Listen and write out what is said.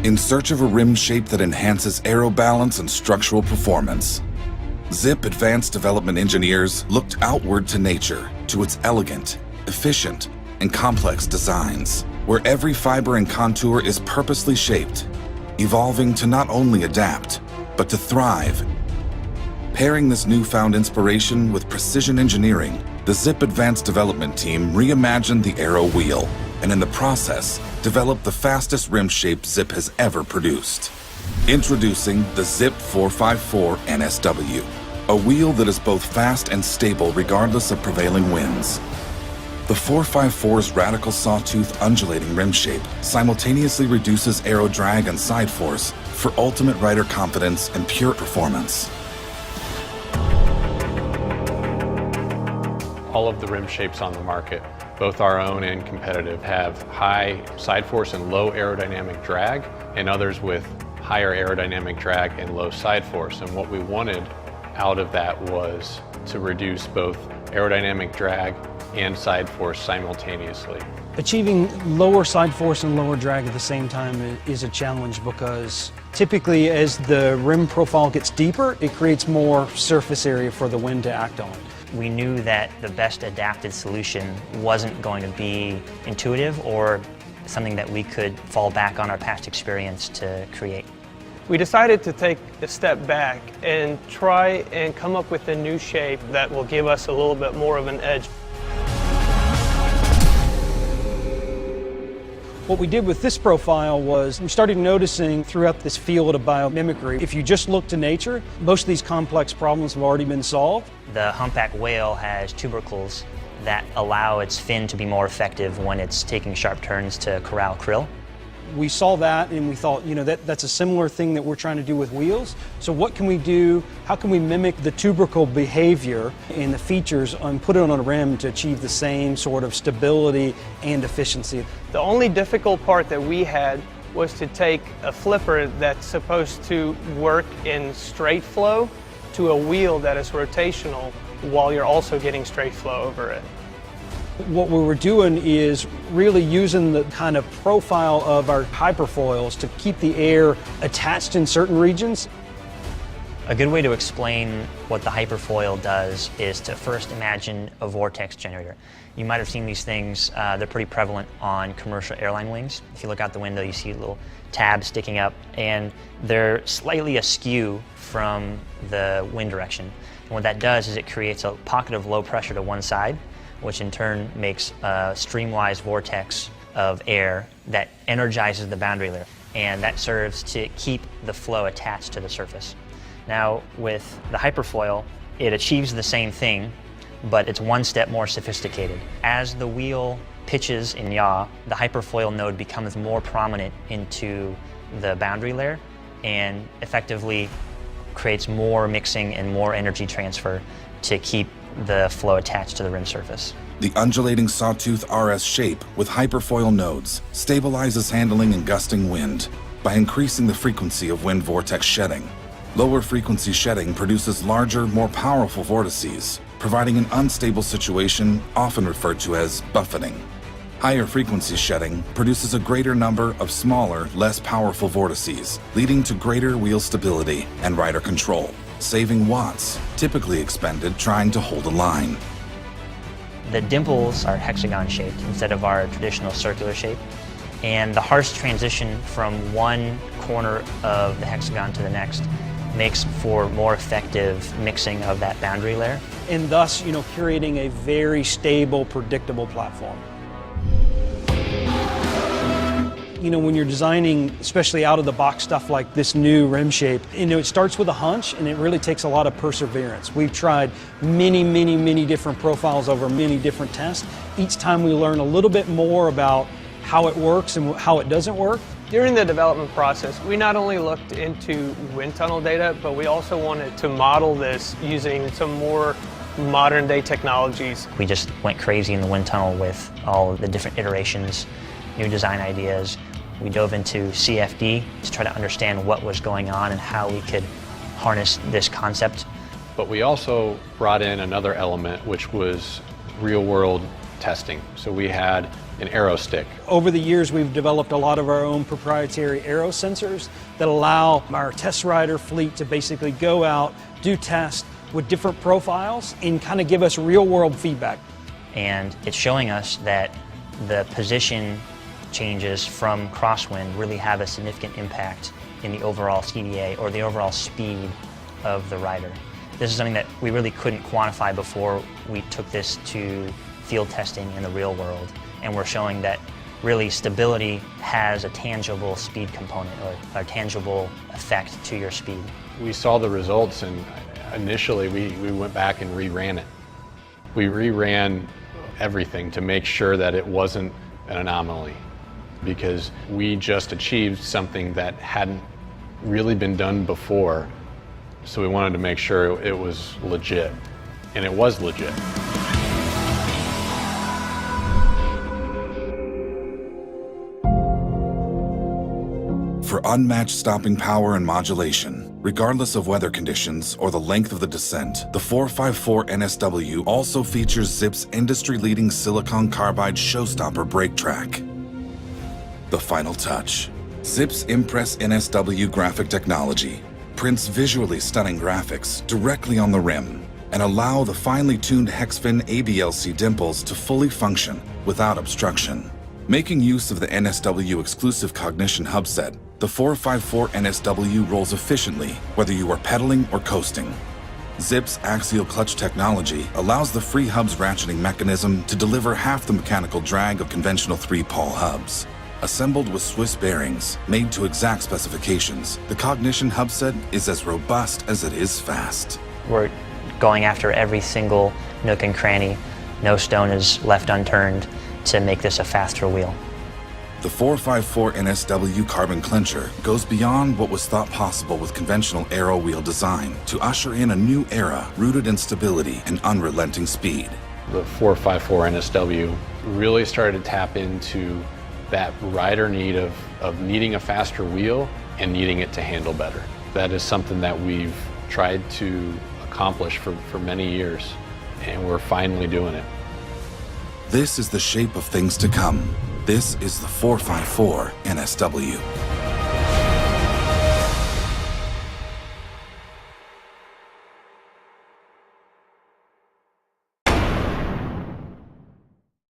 In search of a rim shape that enhances aero balance and structural performance, Zipp advanced development engineers looked outward to nature, to its elegant, efficient, and complex designs, where every fiber and contour is purposely shaped, evolving to not only adapt, but to thrive. Pairing this newfound inspiration with precision engineering, the Zipp Advanced Development Team reimagined the aero wheel, and in the process, developed the fastest rim shape Zipp has ever produced. Introducing the Zipp 454 NSW, a wheel that is both fast and stable regardless of prevailing winds. The 454's radical sawtooth undulating rim shape simultaneously reduces aero drag and side force for ultimate rider confidence and pure performance. All of the rim shapes on the market, both our own and competitive, have high side force and low aerodynamic drag, and others with higher aerodynamic drag and low side force. And what we wanted out of that was to reduce both aerodynamic drag and side force simultaneously. Achieving lower side force and lower drag at the same time is a challenge, because typically as the rim profile gets deeper, it creates more surface area for the wind to act on. We knew that the best adapted solution wasn't going to be intuitive or something that we could fall back on our past experience to create. We decided to take a step back and try and come up with a new shape that will give us a little bit more of an edge. What we did with this profile was we started noticing throughout this field of biomimicry, if you just look to nature, most of these complex problems have already been solved. The humpback whale has tubercles that allow its fin to be more effective when it's taking sharp turns to corral krill. We saw that and we thought, that's a similar thing that we're trying to do with wheels. So what can we do? How can we mimic the tubercle behavior and the features and put it on a rim to achieve the same sort of stability and efficiency? The only difficult part that we had was to take a flipper that's supposed to work in straight flow to a wheel that is rotational while you're also getting straight flow over it. What we were doing is really using the kind of profile of our hyperfoils to keep the air attached in certain regions. A good way to explain what the hyperfoil does is to first imagine a vortex generator. You might have seen these things, they're pretty prevalent on commercial airline wings. If you look out the window, you see little tabs sticking up, and they're slightly askew from the wind direction. And what that does is it creates a pocket of low pressure to one side, which in turn makes a streamwise vortex of air that energizes the boundary layer, and that serves to keep the flow attached to the surface. Now, with the hyperfoil, it achieves the same thing, but it's one step more sophisticated. As the wheel pitches in yaw, the hyperfoil node becomes more prominent into the boundary layer and effectively creates more mixing and more energy transfer to keep the flow attached to the rim surface. The undulating sawtooth RS shape with hyperfoil nodes stabilizes handling in gusting wind by increasing the frequency of wind vortex shedding. Lower frequency shedding produces larger, more powerful vortices, providing an unstable situation often referred to as buffeting. Higher frequency shedding produces a greater number of smaller, less powerful vortices, leading to greater wheel stability and rider control, saving watts typically expended trying to hold a line. The dimples are hexagon-shaped instead of our traditional circular shape, and the harsh transition from one corner of the hexagon to the next makes for more effective mixing of that boundary layer. And thus, creating a very stable, predictable platform. When you're designing, especially out-of-the-box stuff like this new rim shape, it starts with a hunch, and it really takes a lot of perseverance. We've tried many different profiles over many different tests. Each time we learn a little bit more about how it works and how it doesn't work. During the development process, we not only looked into wind tunnel data, but we also wanted to model this using some more modern-day technologies. We just went crazy in the wind tunnel with all the different iterations, new design ideas. We dove into CFD to try to understand what was going on and how we could harness this concept. But we also brought in another element, which was real-world testing. So we had an aero stick. Over the years, we've developed a lot of our own proprietary aero sensors that allow our test rider fleet to basically go out, do tests with different profiles, and kind of give us real-world feedback. And it's showing us that the position changes from crosswind really have a significant impact in the overall CDA or the overall speed of the rider. This is something that we really couldn't quantify before we took this to field testing in the real world, and we're showing that really stability has a tangible speed component or a tangible effect to your speed. We saw the results, and initially we went back and reran it. We reran everything to make sure that it wasn't an anomaly, because we just achieved something that hadn't really been done before. So we wanted to make sure it was legit, and it was legit. For unmatched stopping power and modulation, regardless of weather conditions or the length of the descent, the 454 NSW also features Zipp's industry-leading silicon carbide showstopper brake track. The final touch. Zipp's Impress NSW graphic technology prints visually stunning graphics directly on the rim and allow the finely tuned Hexfin ABLC dimples to fully function without obstruction. Making use of the NSW exclusive cognition hubset, the 454 NSW rolls efficiently whether you are pedaling or coasting. Zipp's axial clutch technology allows the free hubs ratcheting mechanism to deliver half the mechanical drag of conventional 3-pawl hubs. Assembled with Swiss bearings, made to exact specifications, the Cognition hubset is as robust as it is fast. We're going after every single nook and cranny. No stone is left unturned to make this a faster wheel. The 454 NSW Carbon Clincher goes beyond what was thought possible with conventional aero wheel design to usher in a new era rooted in stability and unrelenting speed. The 454 NSW really started to tap into that rider need of needing a faster wheel and needing it to handle better. That is something that we've tried to accomplish for many years, and we're finally doing it. This is the shape of things to come. This is the 454 NSW.